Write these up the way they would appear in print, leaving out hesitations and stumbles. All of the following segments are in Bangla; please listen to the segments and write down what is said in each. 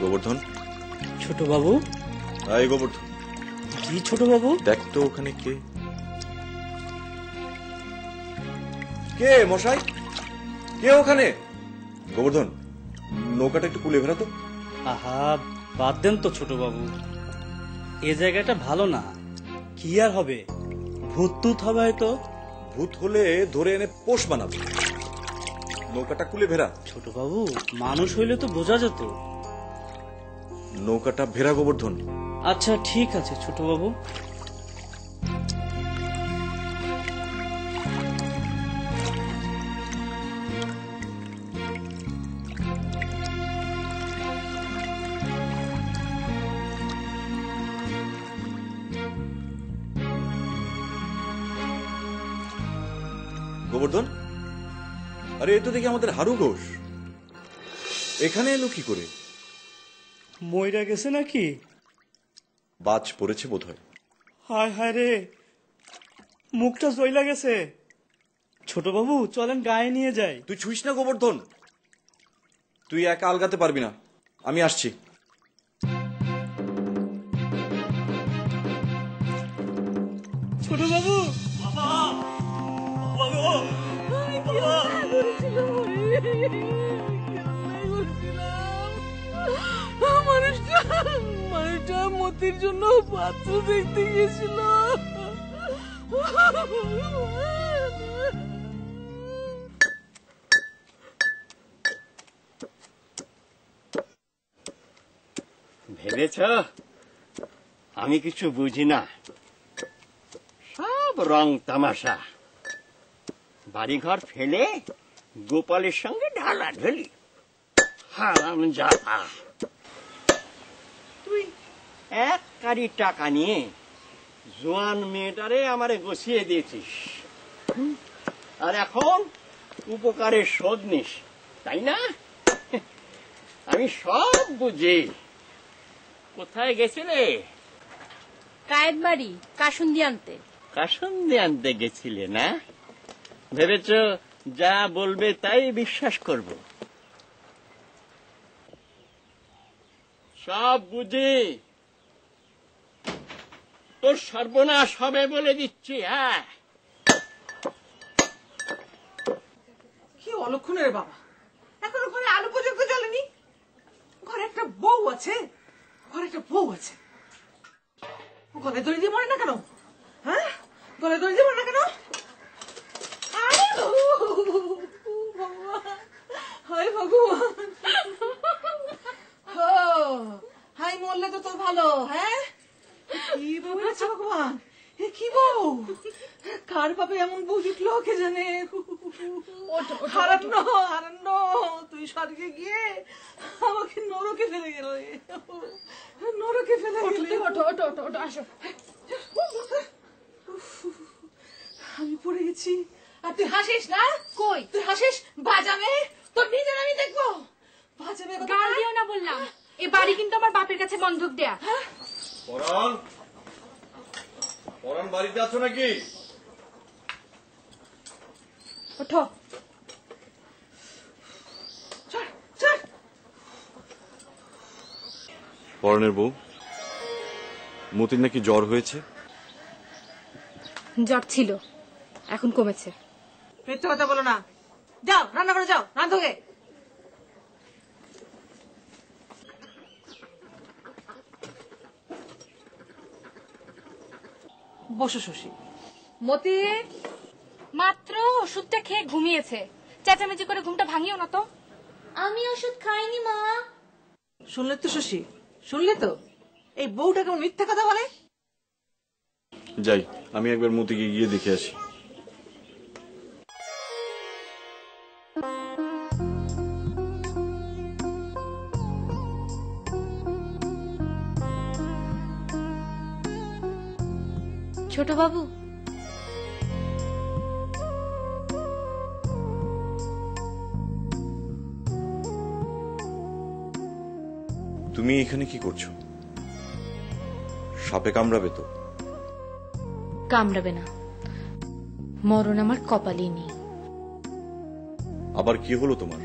গোবর্ধন। ছোট বাবু। এই গোবর্ধন। জি ছোট বাবু। দেখ তো ওখানে কে কে মশাই, কে ওখানে? গোবর্ধন, নৌকাটা একটু কুলে ফেরা তো। আহা, বাদ দেন তো ছোট বাবু, এ জায়গাটা ভালো না। কি আর হবে, ভূত টুত হবে হয়তো। ভূত হলে ধরে এনে পোষ বানাবো। নৌকাটা কুলে ভেরা। ছোট বাবু, মানুষ হইলে তো বোঝা যেত। নৌকাটা ভেরা গোবর্ধন। আচ্ছা ঠিক আছে ছোট বাবু। গোবর্ধন, আরে এ তো দেখি আমাদের হারু ঘোষ। এখানে এলো কি করে? মইরা গেছে নাকি? বাজ পড়েছে বোধ হয়। হায় হায় রে, মুখটা জইলা গেছে। ছোট বাবু চলেন গায়ে নিয়ে যাই। তুই ছুঁইস না গোবর্ধন, তুই একা আলগাতে পারবি না, আমি আসছি। ছোট বাবু। মানুষটা মতির জন্য পাত্র দেখতে গেছিল। ভেবেছ আমি কিছু বুঝি না? সব রং তামাশা। বাড়িঘর ফেলে গোপালের সঙ্গে ঢালাঢালি। হারাম জাতা। তুই এক কারি টাকা নিয়ে জোয়ান মেয়েটারে আমারে গছিয়ে দিয়েছিস, আর এখন উপকারের শোধ নিস, তাই না? আমি সব বুঝি। কোথায় গেছিলে? কায়েত বাড়ি কাসুন্দি আনতে। কাসুন্দি আনতে গেছিলে না? ভেবেছ যা বলবে তাই বিশ্বাস করব? সব বুঝি, তোর সর্বনাশ হবে বলে দিচ্ছি। হ্যাঁ, কি অলক্ষণের বাবা, এখনো ঘরে আলো পর্যন্ত জ্বলেনি। ঘরে একটা বউ আছে, ঘরে একটা বউ আছে। গলায় দড়ি দিয়ে মরে না কেন? হ্যাঁ, গলায় দড়ি দিয়ে মরে না কেন? আরে ভগবান, হায় ভগবান। হাই মরলে তো তোর ভালো। হ্যাঁ, কি বউ আছে ভগবান, এ কি বউ? কার পাপে এমন বউ জুটলো কে জানে। হারান্ন হারান্ন, তুই স্বর্গে গিয়ে আমাকে নরকে ফেলে গেল, নরকে ফেলে গেলে। আসো। আমি পড়ে গেছি আর তুই হাসিস না? কই তুই হাসিস? বাজাবে তোর নিজের আমি দেখবো। বাজাবে গাল দিও না বললাম। এ বাড়ি কিন্তু আমার বাপের কাছে বন্ধক দেয়া। পরাণ, পরাণ বাড়িতে আছো নাকি? ওঠো, চল চল। পরাণের বউ, মতির নাকি জ্বর হয়েছে? জ্বর ছিল, এখন কমেছে। মিথ্যে কথা বলো না। যাও রান্না করে যাও, রাঁধোগে। বসো শশী। মতি মাত্র ওষুধটা খেয়ে ঘুমিয়েছে, চেঁচামেচি করে ঘুমটা ভাঙিও না তো। আমি ওষুধ খাইনি মা। শুনলে তো শশী, শুনলে তো, এই বউটা কেমন মিথ্যে কথা বলে। যাই, আমি একবার মতিকে গিয়ে দেখে আসি। ছোট বাবু, তুমি এখানে কি করছো? সাপে কামড়াবে তো? কামড়াবে না, মরণ আমার কপালে নেই। আবার কি হলো তোমার?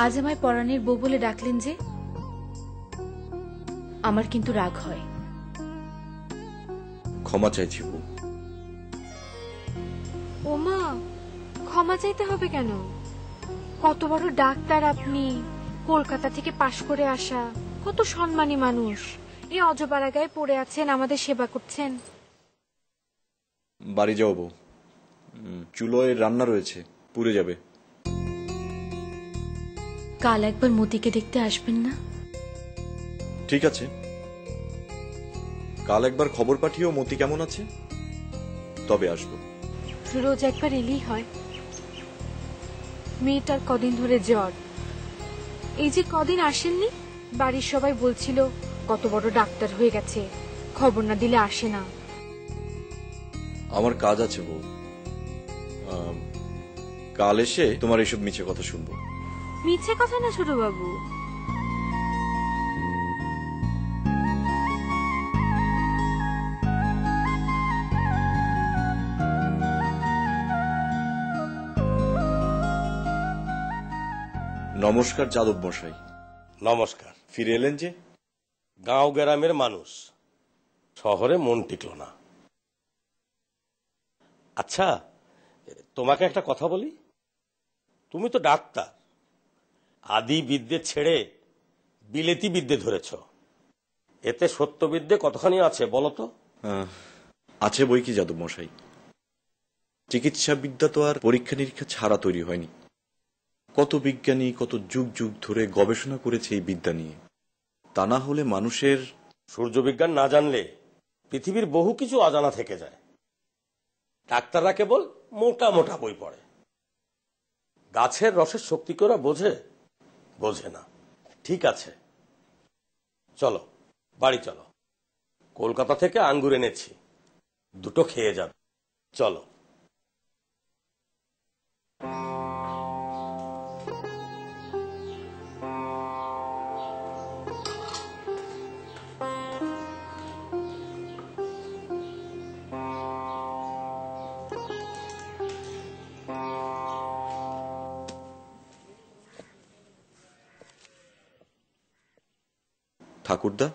আজ আমায় পরাণের বউ বলে ডাকলেন যে? আমার কিন্তু রাগ হয়। ক্ষমা চাইছি বউ। ওমা, ক্ষমা চাইতে হবে কেন? কত বড় ডাক্তার আপনি, কলকাতা থেকে পাশ করে আসা, কত সম্মানী মানুষ। এই অজপাড়াগায় পড়ে আছেন, আমাদের সেবা করছেন। বাড়ি যাও বউ, চুলোয় রান্না রয়েছে, পুড়ে যাবে। কাল একবার মতিকে দেখতে আসবেন না? ঠিক আছে, কাল একবার খবর পাঠিও মতি কেমন আছে, তবে আসবো। রোজ একবার এলেই হয়। মেয়েটার কদিন ধরে জ্বর। এই যে কদিন আসেননি, বাড়ির সবাই বলছিল কত বড় ডাক্তার হয়ে গেছে, খবর না দিলে আসে না। আমার কাজ আছে বউ, কাল এসে তোমার এইসব মিছে কথা শুনবো। মিছে কথা না ছোট বাবু। নমস্কার যাদব মশাই। নমস্কার। ফিরে এলেন যে? গাঁও গ্রামের মানুষ, শহরে মন টিকল না। আচ্ছা, তোমাকে একটা কথা বলি। তুমি তো ডাক্তার, আদি বিদ্যে ছেড়ে বিলেতি বিদ্যে ধরেছ। এতে সত্যবিদ্যে কতখানি আছে বলো তো? আছে বই কি যাদব মশাই, চিকিৎসা বিদ্যা তো আর পরীক্ষা নিরীক্ষা ছাড়া তৈরি হয়নি। কত বিজ্ঞানী কত যুগ যুগ ধরে গবেষণা করেছে এই বিদ্যা নিয়ে। তা না হলে মানুষের সূর্যবিজ্ঞান না জানলে পৃথিবীর বহু কিছু অজানা থেকে যায়। ডাক্তাররা কেবল মোটা মোটা বই পড়ে। গাছের রসের শক্তি করে বোঝে না। ঠিক আছে, চলো বাড়ি চলো। কলকাতা থেকে আঙ্গুর এনেছি, দুটো খেয়ে যাবে। চলো। ঠাকুরদা,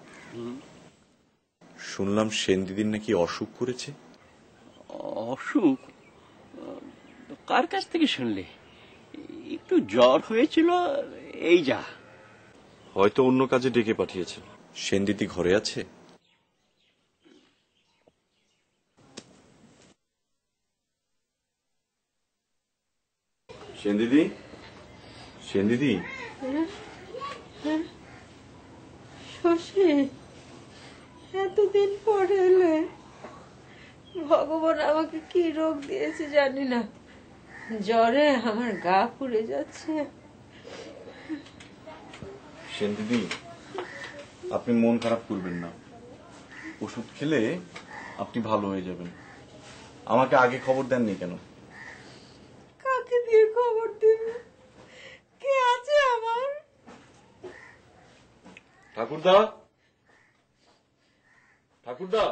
শুনলাম সেন দিদির নাকি অসুখ করেছে। অসুখ? কার কাছ থেকে শুনলে? একটু জ্বর হয়েছিল, এই যা। হয়তো অন্য কাজে ডেকে পাঠিয়েছে। সেন দিদি ঘরে আছে? সেন দিদি, সেন দিদি। শশী, এতদিন পরে এলে। ভগবান আমাকে কি রোগ দিয়েছে জানি না, জ্বরে আমার গা পুড়ে যাচ্ছে। সেন দিদি, আপনি মন খারাপ করবেন না, ওষুধ খেলে আপনি ভালো হয়ে যাবেন। আমাকে আগে খবর দেননি কেন? কাকে দিয়ে খবর দেব? কে আছে আমার? ঠাকুরদা, ঠাকুরদা।